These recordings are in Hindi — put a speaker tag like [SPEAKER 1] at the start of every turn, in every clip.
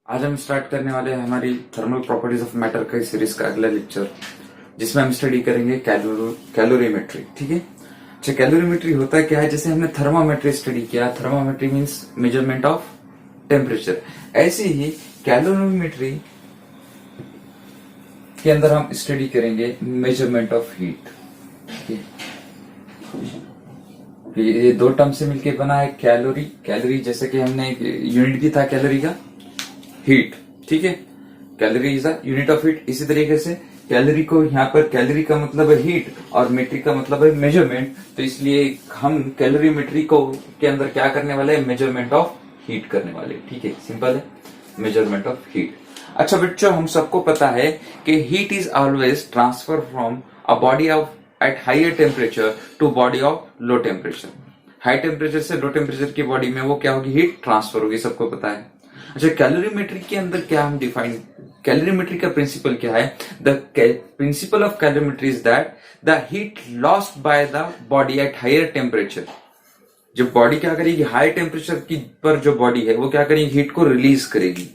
[SPEAKER 1] आज हम स्टार्ट करने वाले हैं हमारी थर्मल प्रॉपर्टीज ऑफ मैटर का सीरीज का अगला लेक्चर, जिसमें हम स्टडी करेंगे कैलोरीमेट्री। ठीक है। अच्छा, कैलोरीमेट्री होता है क्या है? जैसे हमने थर्मामेट्री स्टडी किया, थर्मामेट्री मींस मेजरमेंट ऑफ टेम्परेचर, ऐसे ही कैलोरीमेट्री के अंदर हम स्टडी करेंगे मेजरमेंट ऑफ हीट। ठीक है। ये दो टर्म से मिलके बना है कैलोरी। कैलोरी जैसे कि हमने यूनिट भी था कैलोरी का, हीट। ठीक है। Calorie is the unit of heat. इसी तरीके से कैलोरी को यहाँ पर कैलोरी का मतलब है हीट और मेट्रिक का मतलब है मेजरमेंट, तो इसलिए हम कैलोरीमेट्री को के अंदर क्या करने वाले हैं? मेजरमेंट ऑफ हीट करने वाले। ठीक है, सिंपल है, मेजरमेंट ऑफ हीट। अच्छा बच्चों, हम सबको पता है कि heat is always transfer from a body of at higher temperature to body of low temperature. High temperature से लो टेम्परेचर की बॉडी में वो क्या होगी? हीट ट्रांसफर होगी, सबको पता है। अच्छा, कैलोरीमेट्री के अंदर क्या हम डिफाइन, कैलोरीमेट्री का प्रिंसिपल क्या है? The principle of calorimetry is that the heat lost by the body at higher temperature. जब बॉडी क्या करेगी? हाई टेम्परेचर की पर जो बॉडी है वो क्या करेगी? हीट को रिलीज करेगी।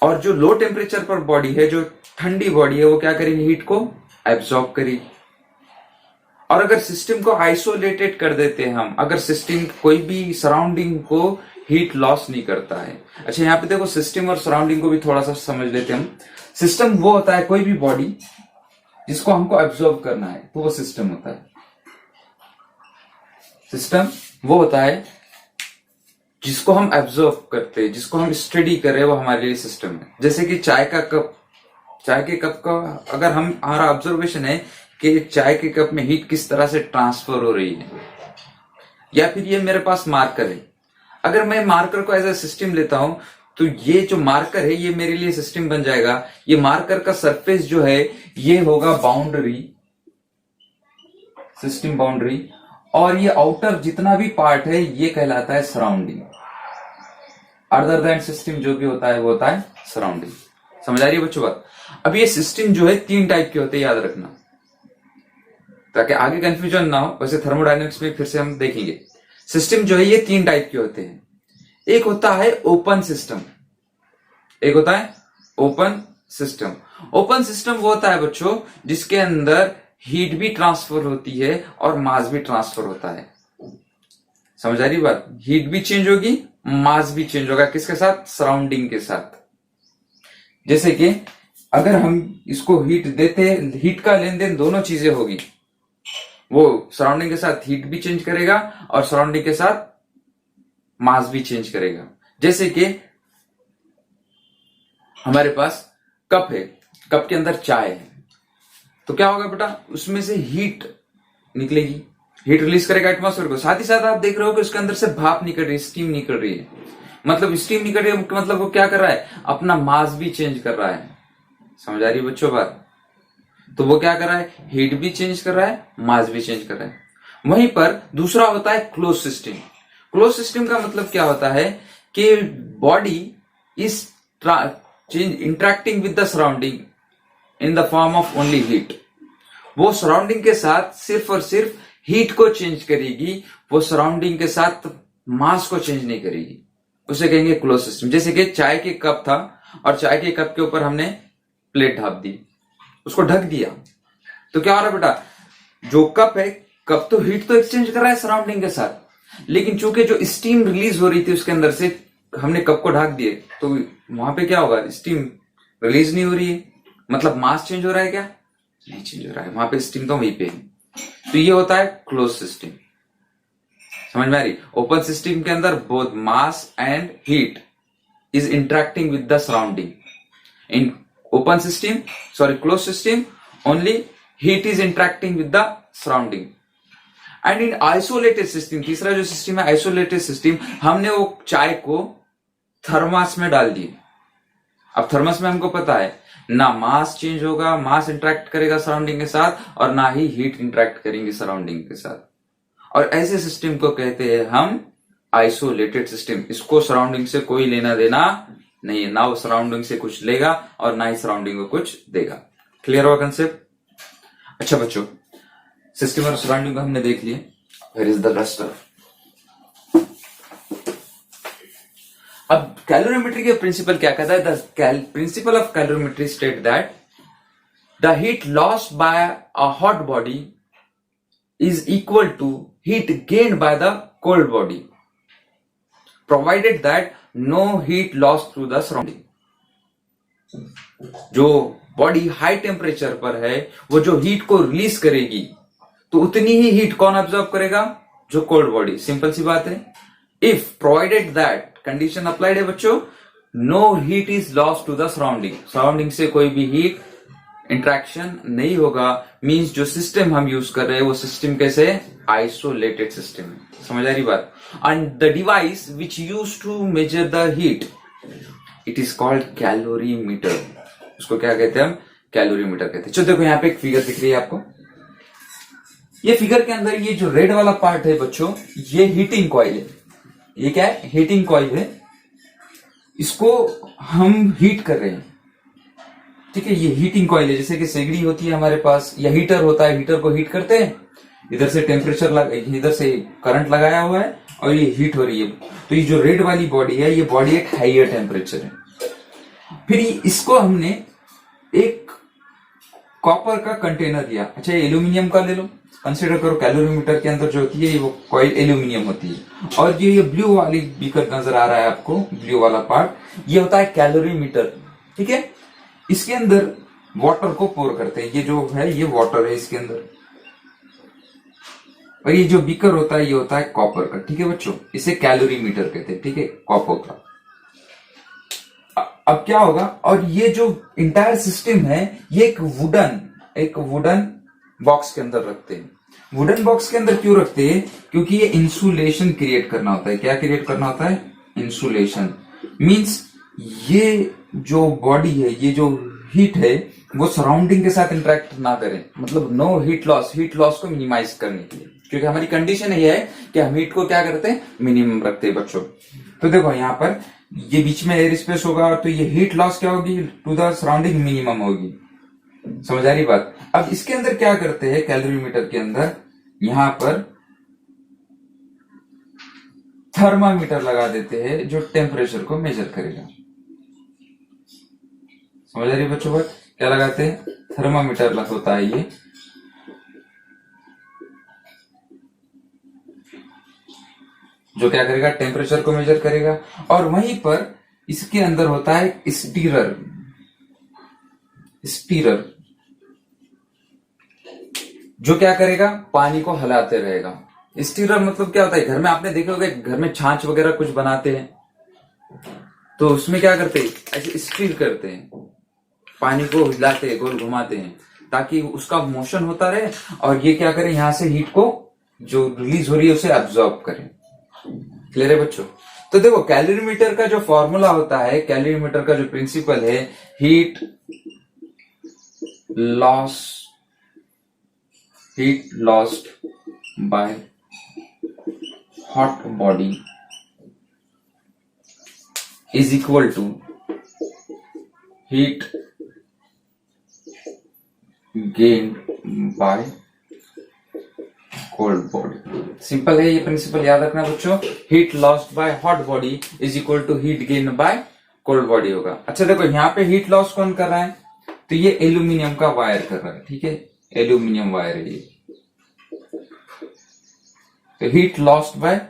[SPEAKER 1] और जो लो टेम्परेचर पर बॉडी है, जो ठंडी बॉडी है, वो क्या करेगी? हीट को एब्सॉर्ब करेगी। और अगर सिस्टम को आइसोलेटेड कर देते हैं हम, अगर सिस्टम कोई भी सराउंडिंग को हीट लॉस नहीं करता है। अच्छा, यहाँ पे देखो, सिस्टम और सराउंडिंग को भी थोड़ा सा समझ लेते हैं हम। सिस्टम वो होता है कोई भी बॉडी जिसको हमको एब्जॉर्ब करना है, तो वो सिस्टम होता है। सिस्टम वो होता है जिसको हम एब्जॉर्ब करते हैं, जिसको हम स्टडी कर रहे हैं, वो हमारे लिए सिस्टम है। जैसे कि चाय का कप, चाय के कप का अगर हम हमारा ऑब्जर्वेशन है कि चाय के कप में हीट किस तरह से ट्रांसफर हो रही है, या फिर ये मेरे पास मार्कर है, अगर मैं मार्कर को एज ए सिस्टम लेता हूं तो ये जो मार्कर है ये मेरे लिए सिस्टम बन जाएगा। ये मार्कर का सरफेस जो है ये होगा बाउंड्री, सिस्टम बाउंड्री, और ये आउटर जितना भी पार्ट है ये कहलाता है सराउंडिंग। अदर देन सिस्टम जो भी होता है वो होता है सराउंडिंग। समझ आ रही है बच्चों बात? अब ये सिस्टम जो है 3 टाइप के होते हैं, याद रखना, ताकि आगे कंफ्यूजन ना हो। वैसे थर्मोडायनेमिक्स में फिर से हम देखेंगे। सिस्टम जो है ये 3 टाइप के होते हैं। एक होता है ओपन सिस्टम, एक होता है ओपन सिस्टम। ओपन सिस्टम वो होता है बच्चों जिसके अंदर हीट भी ट्रांसफर होती है और मास भी ट्रांसफर होता है। समझ आ रही बात? हीट भी चेंज होगी, मास भी चेंज होगा। किसके साथ? सराउंडिंग के साथ। जैसे कि अगर हम इसको हीट देते, हीट का लेन देन दोनों चीजें होगी। वो सराउंडिंग के साथ हीट भी चेंज करेगा और सराउंडिंग के साथ मास भी चेंज करेगा। जैसे कि हमारे पास कप है, कप के अंदर चाय है, तो क्या होगा बेटा? उसमें से हीट निकलेगी, हीट रिलीज करेगा एटमॉस्फेयर को। साथ ही साथ आप देख रहे हो कि उसके अंदर से भाप निकल रही है, स्टीम निकल रही है। मतलब स्टीम निकल रही है मतलब वो क्या कर रहा है? अपना मास भी चेंज कर रहा है। समझ आ रही है बच्चों बात? तो वो क्या कर रहा है? हीट भी चेंज कर रहा है, मास भी चेंज कर रहा है। वहीं पर दूसरा होता है क्लोज सिस्टम। क्लोज सिस्टम का मतलब क्या होता है कि body is interacting with the surrounding in the form of only heat. वो सराउंडिंग के साथ सिर्फ और सिर्फ हीट को चेंज करेगी, वो सराउंडिंग के साथ मास को चेंज नहीं करेगी। उसे कहेंगे क्लोज सिस्टम। जैसे कि चाय के कप था और चाय के कप के ऊपर हमने प्लेट ढाप दी, उसको ढक दिया, तो क्या हो रहा है बेटा? जो कप है, कप तो हीट तो एक्सचेंज कर रहा है सराउंडिंग के साथ, लेकिन चूंकि जो स्टीम रिलीज हो रही थी उसके अंदर से, हमने कप को ढक दिए, तो वहां पे क्या होगा? स्टीम रिलीज नहीं हो रही है। मतलब मास चेंज हो रहा है क्या? नहीं चेंज हो रहा है, वहां पे स्टीम तो वहीं पे है। तो ये होता है क्लोज सिस्टम। समझ में आ रही? ओपन सिस्टम के अंदर both mass and heat is interacting with the surrounding. In open system, sorry close system, only heat is interacting with the surrounding. And in isolated system, तीसरा जो सिस्टम है आइसोलेटेड सिस्टम, हमने वो चाय को थर्मस में डाल दिए। अब थर्मस में हमको पता है ना मास चेंज होगा, मास इंटरेक्ट करेगा सराउंडिंग के साथ, और ना ही हीट इंटरेक्ट करेंगे सराउंडिंग के साथ। और ऐसे सिस्टम को कहते हैं हम आइसोलेटेड सिस्टम। इसको सराउंडिंग से कोई लेना देना नहीं है, ना वो सराउंडिंग से कुछ लेगा और ना ही सराउंडिंग को कुछ देगा। क्लियर हुआ कंसेप्ट? अच्छा बच्चों, सिस्टम और सराउंडिंग को हमने देख लिया। Where is the rest of अब कैलोरीमेट्री के प्रिंसिपल क्या कहता है? The principle of calorimetry state that the heat lost by a hot body is equal to heat gained by the cold body, provided that no heat loss through the surrounding. जो बॉडी हाई टेम्परेचर पर है वो जो हीट को रिलीज करेगी तो उतनी ही हीट कौन ऑब्जॉर्व करेगा? जो कोल्ड बॉडी। सिंपल सी बात है। If provided that condition applied है बच्चों, no heat is lost to the surrounding, surrounding से कोई भी हीट इंट्रैक्शन नहीं होगा। मींस जो सिस्टम हम यूज कर रहे हैं वो सिस्टम कैसे? आइसोलेटेड सिस्टम है। समझ आ रही बात? And the device which use to measure the heat, it is called calorimeter. उसको क्या कहते हैं हम? कैलोरीमीटर कहते हैं। चलो देखो यहाँ पे एक फिगर दिख रही है आपको। ये फिगर के अंदर ये जो रेड वाला पार्ट है बच्चों, ये हीटिंग कॉइल है। ये क्या है? हीटिंग कॉइल है। इसको हम हीट कर रहे हैं, ठीक है। ये हीटिंग कॉइल है, जैसे कि सेगड़ी होती है हमारे पास या हीटर होता है, हीटर को हीट करते हैं, इधर से टेम्परेचर इधर से करंट लगाया हुआ है और ये हीट हो रही है। तो ये जो रेड वाली बॉडी है, ये बॉडी एक हाइयर टेम्परेचर है। फिर इसको हमने एक कॉपर का कंटेनर दिया। अच्छा, ये एल्यूमिनियम का ले लो, कंसिडर करो कैलोरीमीटर के अंदर जो होती है वो कॉइल एल्यूमिनियम होती है। और ये ब्लू वाली बीकर नजर आ रहा है आपको, ब्लू वाला पार्ट, ये होता है कैलोरीमीटर, ठीक है। इसके अंदर वाटर को पोर करते हैं। ये जो है ये वाटर है इसके अंदर, और ये जो बीकर होता है ये होता है कॉपर का, ठीक है बच्चों। इसे कैलोरीमीटर कहते हैं, ठीक है, कॉपर का। अब क्या होगा, और ये जो इंटायर सिस्टम है ये एक वुडन बॉक्स के अंदर रखते हैं। वुडन बॉक्स के अंदर क्यों रखते हैं? क्योंकि ये इंसुलेशन क्रिएट करना होता है। क्या क्रिएट करना होता है? इंसुलेशन। मींस ये जो बॉडी है, ये जो हीट है वो सराउंडिंग के साथ इंटरेक्ट ना करे, मतलब नो हीट लॉस को मिनिमाइज करने के लिए। क्योंकि हमारी कंडीशन ये है कि हम हीट को क्या करते हैं? मिनिमम रखते हैं बच्चों। तो देखो यहाँ पर ये बीच में एयर स्पेस होगा, तो ये हीट लॉस क्या होगी? टू द सराउंडिंग मिनिमम होगी। समझ आ रही बात? अब इसके अंदर क्या करते हैं? कैलोरीमीटर के अंदर यहां पर थर्मामीटर लगा देते हैं जो टेम्परेचर को मेजर करेगा। समझ आ रही बच्चों बात? क्या लगाते हैं? थर्मामीटर होता है ये, जो क्या करेगा? टेम्परेचर को मेजर करेगा। और वहीं पर इसके अंदर होता है स्टीरर। जो क्या करेगा? पानी को हिलाते रहेगा। स्टीरर मतलब क्या होता है? घर में आपने देखे होगा, घर में छाछ वगैरह कुछ बनाते हैं तो उसमें क्या करते हैं? ऐसे स्टीर करते हैं, पानी को हिलाते हैं, गोल घुमाते हैं, ताकि उसका मोशन होता रहे और ये क्या करे? यहां से हीट को जो रिलीज हो रही है उसे एब्जॉर्ब करे। क्लियर है बच्चों? तो देखो कैलोरीमीटर का जो फॉर्मूला होता है, कैलोरीमीटर का जो प्रिंसिपल है, heat lost by hot body is equal to heat gained by cold body. Simple है ये प्रिंसिपल, याद रखना बच्चों। Heat lost by hot body is equal to heat gain by cold body होगा। अच्छा देखो यहाँ पे हीट लॉस कौन कर रहा है? तो ये एल्यूमिनियम का वायर कर रहा है, ठीक है, एल्यूमिनियम वायर है ये। तो heat lost bye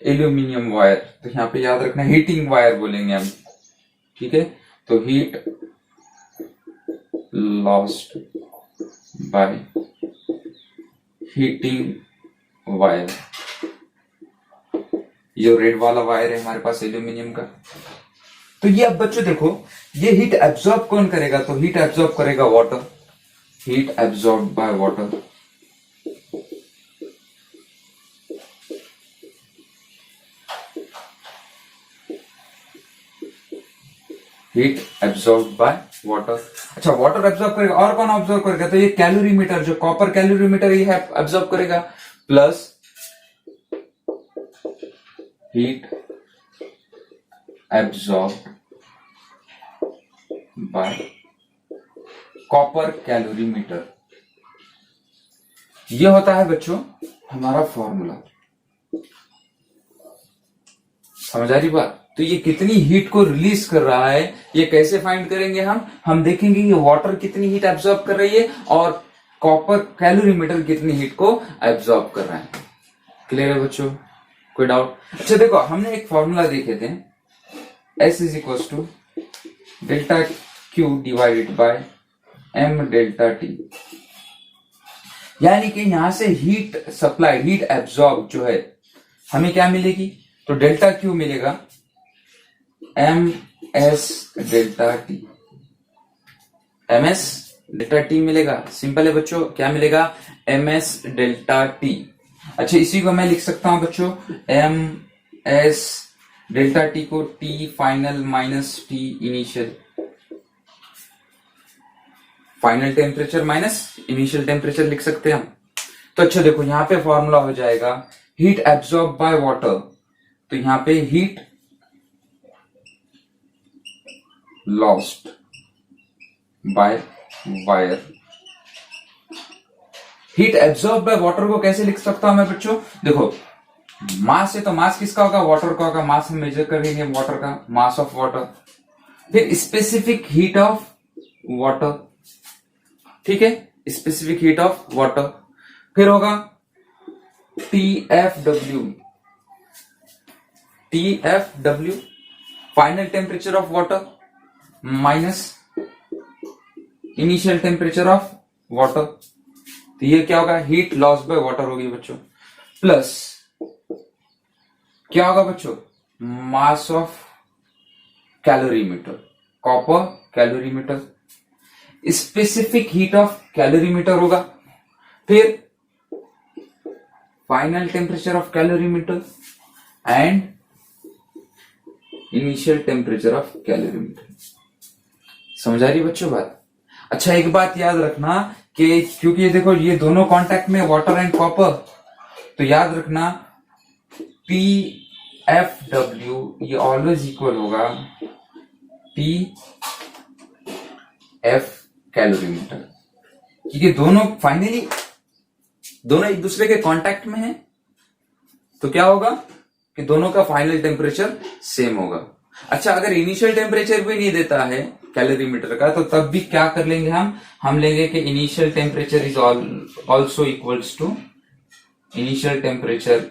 [SPEAKER 1] aluminium wire, तो यहाँ पे याद रखना हीटिंग वायर बोलेंगे हम, ठीक है। तो heat lost by heating wire, ये रेड वाला वायर है हमारे पास एल्यूमिनियम का। तो ये अब बच्चों देखो, ये हीट एब्जॉर्ब कौन करेगा? तो हीट एब्जॉर्ब करेगा water, heat absorb by water. Heat absorb by water. अच्छा, वाटर एब्जॉर्ब करेगा, और कौन ऑब्जॉर्व करेगा? तो ये कैलोरीमीटर, जो कॉपर कैलोरीमीटर ये एब्जॉर्ब करेगा, plus heat absorb bye copper calorimeter. ये होता है बच्चों हमारा फॉर्मूला। समझ आ रही बात? तो ये कितनी हीट को रिलीज कर रहा है, ये कैसे फाइंड करेंगे हम देखेंगे कि वाटर कितनी हीट एब्जॉर्ब कर रही है और कॉपर कैलोरीमीटर कितनी हीट को एब्जॉर्ब कर रहा है। क्लियर है बच्चों, कोई डाउट? अच्छा देखो, हमने एक फॉर्मूला देखे थे, S is equal to delta Q divided by m delta T, यानी कि यहां से हीट सप्लाई, हीट एब्जॉर्ब जो है हमें क्या मिलेगी, तो डेल्टा क्यू मिलेगा M S delta T, M S delta T मिलेगा। सिंपल है बच्चों, क्या मिलेगा, एम एस डेल्टा टी। अच्छा इसी को मैं लिख सकता हूं बच्चों, एम एस डेल्टा टी को T final minus T initial, final temperature minus initial temperature लिख सकते हैं हम। तो अच्छा देखो, यहां पे फॉर्मूला हो जाएगा हीट एब्जॉर्ब बाय वाटर, तो यहां पे heat lost by wire. Heat absorb by water को कैसे लिख सकता हूं मैं बच्चों, देखो मास है तो मास किसका होगा, वाटर का होगा, मास हम मेजर करेंगे वाटर का, मास ऑफ वाटर, फिर स्पेसिफिक हीट ऑफ वाटर, ठीक है, स्पेसिफिक हीट ऑफ वाटर, फिर होगा TFW, TFW final temperature of water minus initial temperature of water, तो ये क्या होगा, हीट लॉस बाय वाटर होगी बच्चों, प्लस क्या होगा बच्चों, mass of calorimeter, copper calorimeter, specific heat of calorimeter होगा, फिर final temperature of calorimeter and initial temperature of calorimeter. समझ आ रही बच्चों बात? अच्छा एक बात याद रखना कि क्योंकि ये देखो ये दोनों कांटेक्ट में वाटर एंड कॉपर, तो याद रखना PFW ये ऑलवेज इक्वल होगा PF कैलोरीमीटर, क्योंकि दोनों फाइनली दोनों एक दूसरे के कांटेक्ट में हैं, तो क्या होगा कि दोनों का फाइनल टेम्परेचर सेम होगा। अच्छा अगर इनिशियल टेम्परेचर भी नहीं देता है कैलोरीमीटर का, तो तब भी क्या कर लेंगे हम लेंगे कि initial temperature is also equals to initial temperature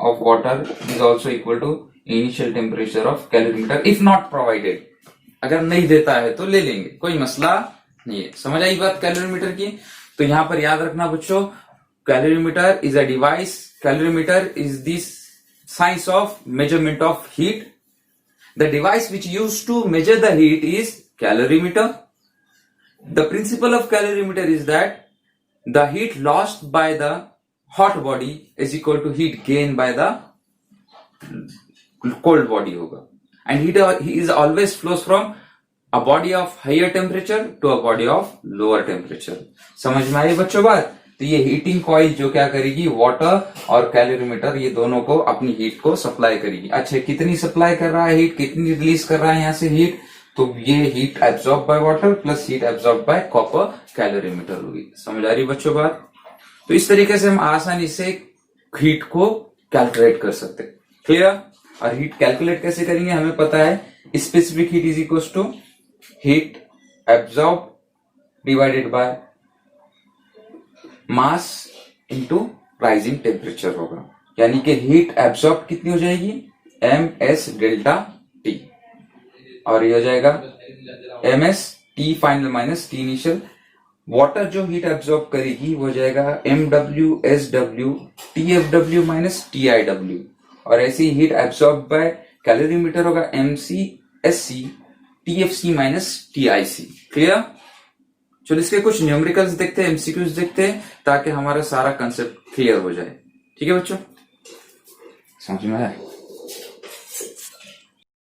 [SPEAKER 1] of water is also equal to initial temperature of calorimeter if not provided. अगर नहीं देता है तो ले लेंगे, कोई मसला नहीं है। समझ आई बात कैलोरीमीटर की? तो यहां पर याद रखना बच्चों, calorimeter is a device, calorimeter is this science of measurement of heat. The device which used to measure the heat is calorimeter. The principle of calorimeter is that the heat lost by the hot body is equal to heat gained by the cold body होगा, and heat is always flows from a body of higher temperature to a body of lower temperature. समझ में आई बच्चों बात? तो ये हीटिंग कॉइल जो क्या करेगी, वाटर और कैलोरीमीटर ये दोनों को अपनी हीट को सप्लाई करेगी। अच्छा कितनी सप्लाई कर रहा है हीट, कितनी रिलीज कर रहा है यहाँ से हीट, तो ये heat absorb by water plus heat absorb bye copper calorimeter होगी। समझ आ रही बच्चों बात? तो इस तरीके से हम आसानी से हीट को कैलकुलेट कर सकते हैं। क्लियर? और हीट कैलकुलेट कैसे करेंगे हमें पता है, specific heat is equal to heat absorb divided by mass into rising temperature होगा, यानी कि हीट एब्जॉर्ब कितनी हो जाएगी, एम एस डेल्टा टी, और ये हो जाएगा M S T final minus T initial. Water जो हीट एब्जॉर्ब करेगी वो हो जाएगा M W S W T F W minus T I W, और ऐसी हीट एब्जॉर्ब बाय कैलोरीमीटर होगा M C S C T F C minus T I C. Clear? चलो इसके कुछ न्यूमेरिकल्स देखते हैं, एमसीक्यूज देखते हैं, ताकि हमारा सारा कंसेप्ट क्लियर हो जाए। ठीक है बच्चों, समझ में आया?